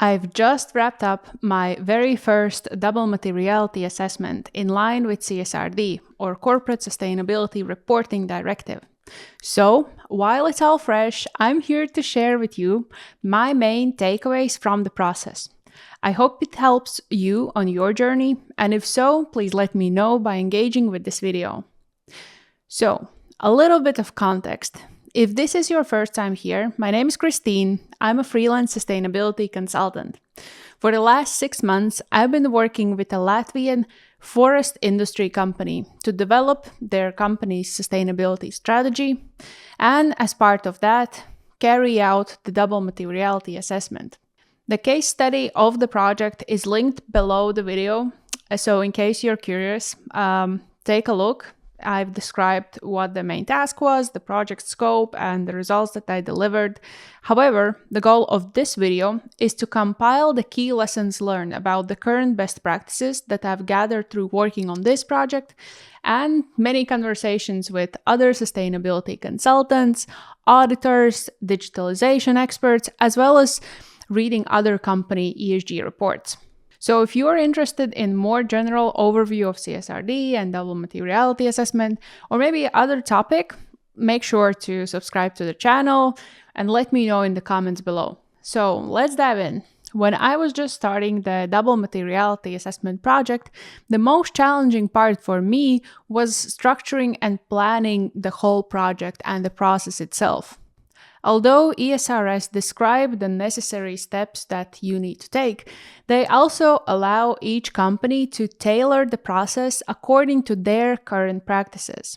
I've just wrapped up my very first Double Materiality Assessment in line with CSRD, or Corporate Sustainability Reporting Directive. So, while it's all fresh, I'm here to share with you my main takeaways from the process. I hope it helps you on your journey, and if so, please let me know by engaging with this video. So, a little bit of context. If this is your first time here, my name is Christine. I'm a freelance sustainability consultant. For the last 6 months, I've been working with a Latvian forest industry company to develop their company's sustainability strategy, and as part of that, carry out the Double Materiality Assessment. The case study of the project is linked below the video, so in case you're curious, take a look. I've described what the main task was, the project scope, and the results that I delivered. However, the goal of this video is to compile the key lessons learned about the current best practices that I've gathered through working on this project and many conversations with other sustainability consultants, auditors, digitalization experts, as well as reading other company ESG reports. So if you are interested in more general overview of CSRD and Double Materiality Assessment, or maybe other topic, make sure to subscribe to the channel and let me know in the comments below. So let's dive in. When I was just starting the Double Materiality Assessment project, the most challenging part for me was structuring and planning the whole project and the process itself. Although ESRS describe the necessary steps that you need to take, they also allow each company to tailor the process according to their current practices.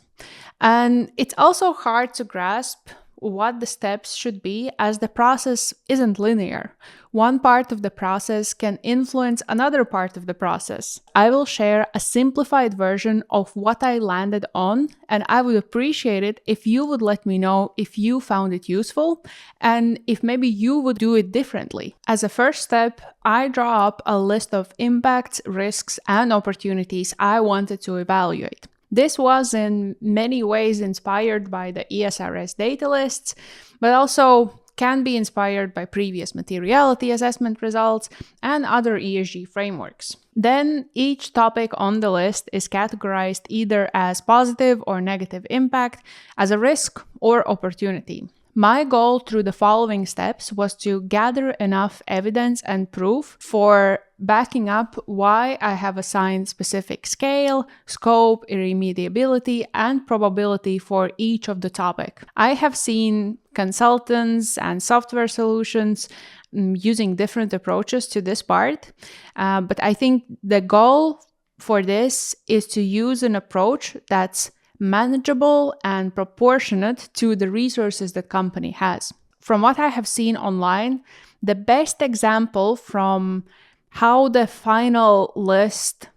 And it's also hard to grasp what the steps should be, as the process isn't linear. One part of the process can influence another part of the process. I will share a simplified version of what I landed on, and I would appreciate it if you would let me know if you found it useful and if maybe you would do it differently. As a first step, I draw up a list of impacts, risks, and opportunities I wanted to evaluate. This was in many ways inspired by the ESRS data lists, but also can be inspired by previous materiality assessment results and other ESG frameworks. Then each topic on the list is categorized either as positive or negative impact, as a risk or opportunity. My goal through the following steps was to gather enough evidence and proof for backing up why I have assigned specific scale, scope, irremediability, and probability for each of the topic. I have seen consultants and software solutions using different approaches to this part, but I think the goal for this is to use an approach that's manageable and proportionate to the resources the company has. From what I have seen online, the best example from how the final list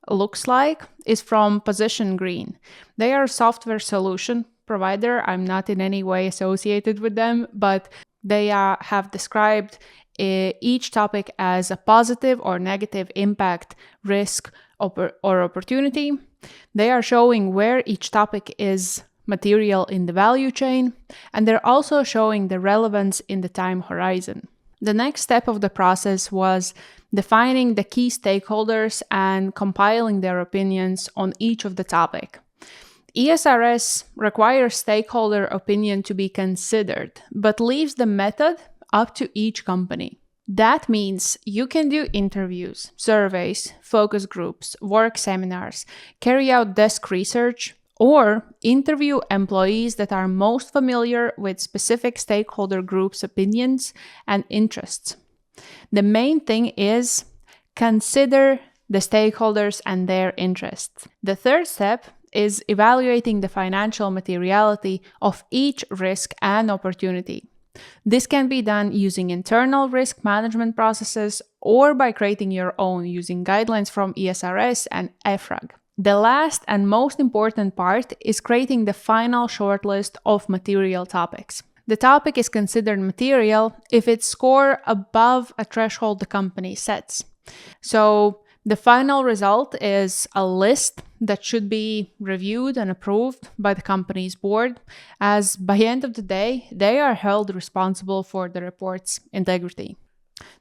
looks like is from Position Green. They are a software solution provider. I'm not in any way associated with them, but they have described each topic as a positive or negative impact, risk, or opportunity. They are showing where each topic is material in the value chain, and they're also showing the relevance in the time horizon. The next step of the process was defining the key stakeholders and compiling their opinions on each of the topic. ESRS requires stakeholder opinion to be considered, but leaves the method up to each company. That means you can do interviews, surveys, focus groups, work seminars, carry out desk research, or interview employees that are most familiar with specific stakeholder groups' opinions and interests. The main thing is consider the stakeholders and their interests. The third step is evaluating the financial materiality of each risk and opportunity. This can be done using internal risk management processes or by creating your own using guidelines from ESRS and EFRAG. The last and most important part is creating the final shortlist of material topics. The topic is considered material if its score above a threshold the company sets. So the final result is a list that should be reviewed and approved by the company's board, as by the end of the day, they are held responsible for the report's integrity.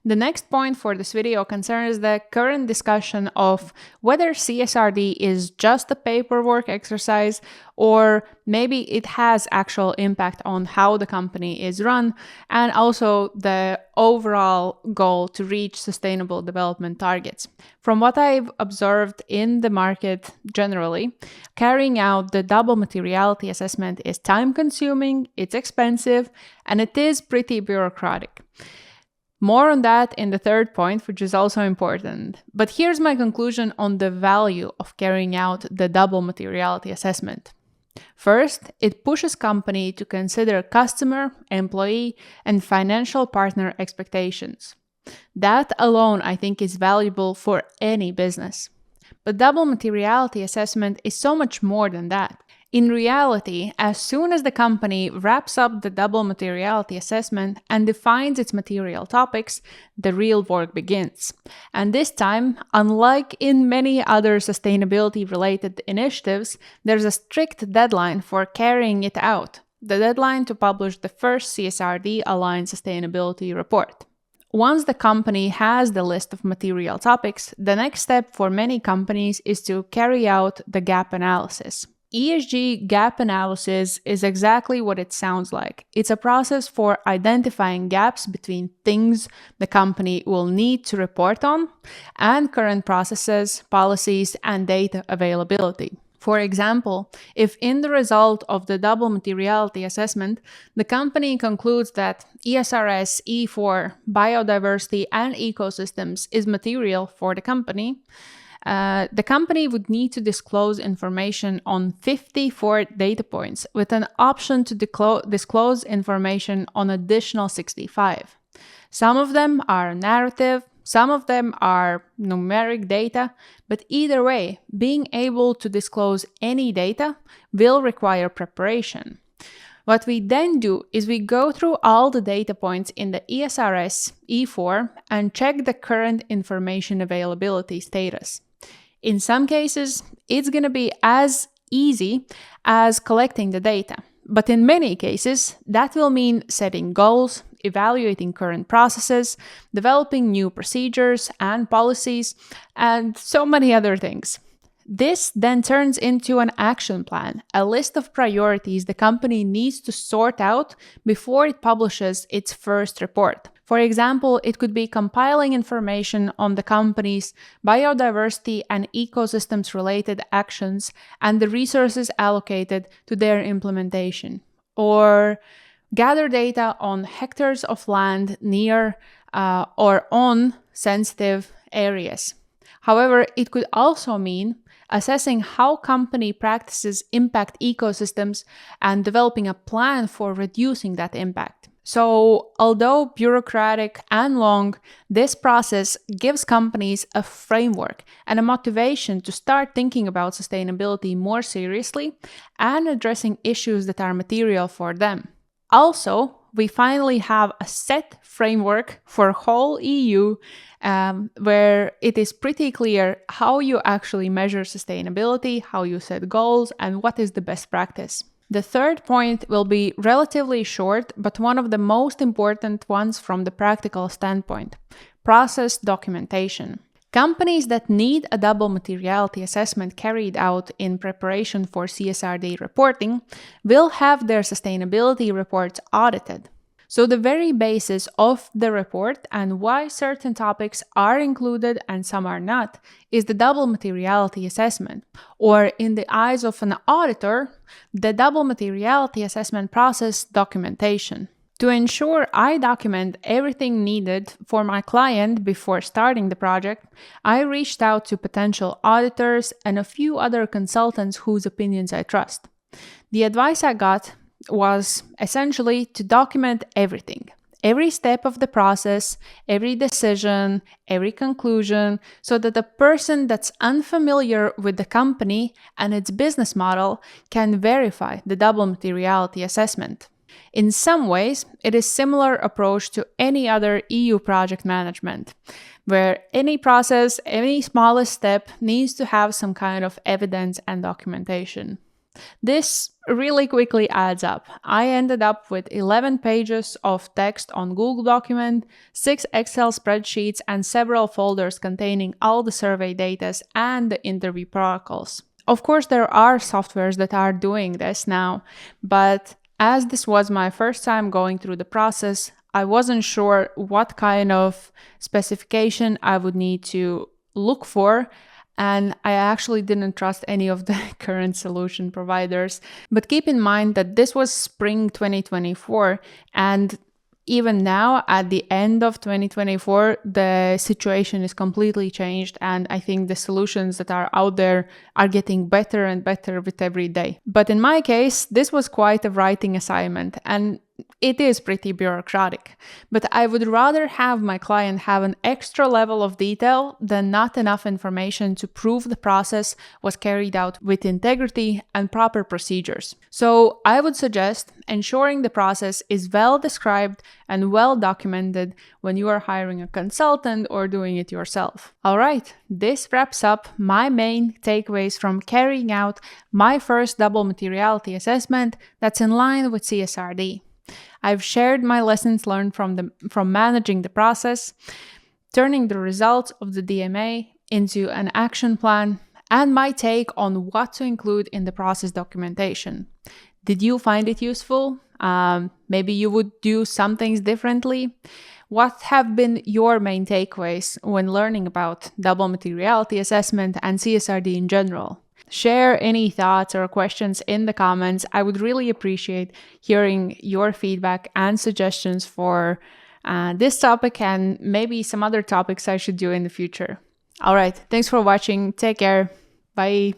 The next point for this video concerns the current discussion of whether CSRD is just a paperwork exercise or maybe it has actual impact on how the company is run and also the overall goal to reach sustainable development targets. From what I've observed in the market generally, carrying out the double materiality assessment is time-consuming, it's expensive, and it is pretty bureaucratic. More on that in the third point, which is also important. But here's my conclusion on the value of carrying out the double materiality assessment. First, it pushes company to consider customer, employee, and financial partner expectations. That alone, I think, is valuable for any business. But double materiality assessment is so much more than that. In reality, as soon as the company wraps up the double materiality assessment and defines its material topics, the real work begins. And this time, unlike in many other sustainability-related initiatives, there's a strict deadline for carrying it out, the deadline to publish the first CSRD-aligned sustainability report. Once the company has the list of material topics, the next step for many companies is to carry out the gap analysis. ESG gap analysis is exactly what it sounds like. It's a process for identifying gaps between things the company will need to report on and current processes, policies, and data availability. For example, if in the result of the double materiality assessment, the company concludes that ESRS E4, biodiversity, and ecosystems is material for the company would need to disclose information on 54 data points with an option to disclose information on additional 65. Some of them are narrative, some of them are numeric data, but either way, being able to disclose any data will require preparation. What we then do is we go through all the data points in the ESRS E4 and check the current information availability status. In some cases, it's going to be as easy as collecting the data. But in many cases, that will mean setting goals, evaluating current processes, developing new procedures and policies, and so many other things. This then turns into an action plan, a list of priorities the company needs to sort out before it publishes its first report. For example, it could be compiling information on the company's biodiversity and ecosystems related actions and the resources allocated to their implementation, or gather data on hectares of land near or on sensitive areas. However, it could also mean assessing how company practices impact ecosystems and developing a plan for reducing that impact. So, although bureaucratic and long, this process gives companies a framework and a motivation to start thinking about sustainability more seriously and addressing issues that are material for them. Also, we finally have a set framework for whole EU where it is pretty clear how you actually measure sustainability, how you set goals, and what is the best practice. The third point will be relatively short, but one of the most important ones from the practical standpoint: process documentation. Companies that need a double materiality assessment carried out in preparation for CSRD reporting will have their sustainability reports audited. So the very basis of the report and why certain topics are included and some are not is the double materiality assessment, or in the eyes of an auditor, the double materiality assessment process documentation. To ensure I document everything needed for my client before starting the project, I reached out to potential auditors and a few other consultants whose opinions I trust. The advice I got was essentially to document everything, every step of the process, every decision, every conclusion, so that the person that's unfamiliar with the company and its business model can verify the double materiality assessment. In some ways, it is a similar approach to any other EU project management, where any process, any smallest step needs to have some kind of evidence and documentation. This really quickly adds up. I ended up with 11 pages of text on Google document, 6 Excel spreadsheets, and several folders containing all the survey data and the interview protocols. Of course, there are softwares that are doing this now, but as this was my first time going through the process, I wasn't sure what kind of specification I would need to look for, and I actually didn't trust any of the current solution providers. But keep in mind that this was spring 2024, and even now, at the end of 2024, the situation is completely changed, and I think the solutions that are out there are getting better and better with every day. But in my case, this was quite a writing assignment, and it is pretty bureaucratic. But I would rather have my client have an extra level of detail than not enough information to prove the process was carried out with integrity and proper procedures. So I would suggest ensuring the process is well described and well documented when you are hiring a consultant or doing it yourself. All right, this wraps up my main takeaways from carrying out my first double materiality assessment that's in line with CSRD. I've shared my lessons learned from managing the process, turning the results of the DMA into an action plan, and my take on what to include in the process documentation. Did you find it useful? Maybe you would do some things differently? What have been your main takeaways when learning about double materiality assessment and CSRD in general? Share any thoughts or questions in the comments. I would really appreciate hearing your feedback and suggestions for this topic and maybe some other topics I should do in the future. All right, thanks for watching. Take care. Bye.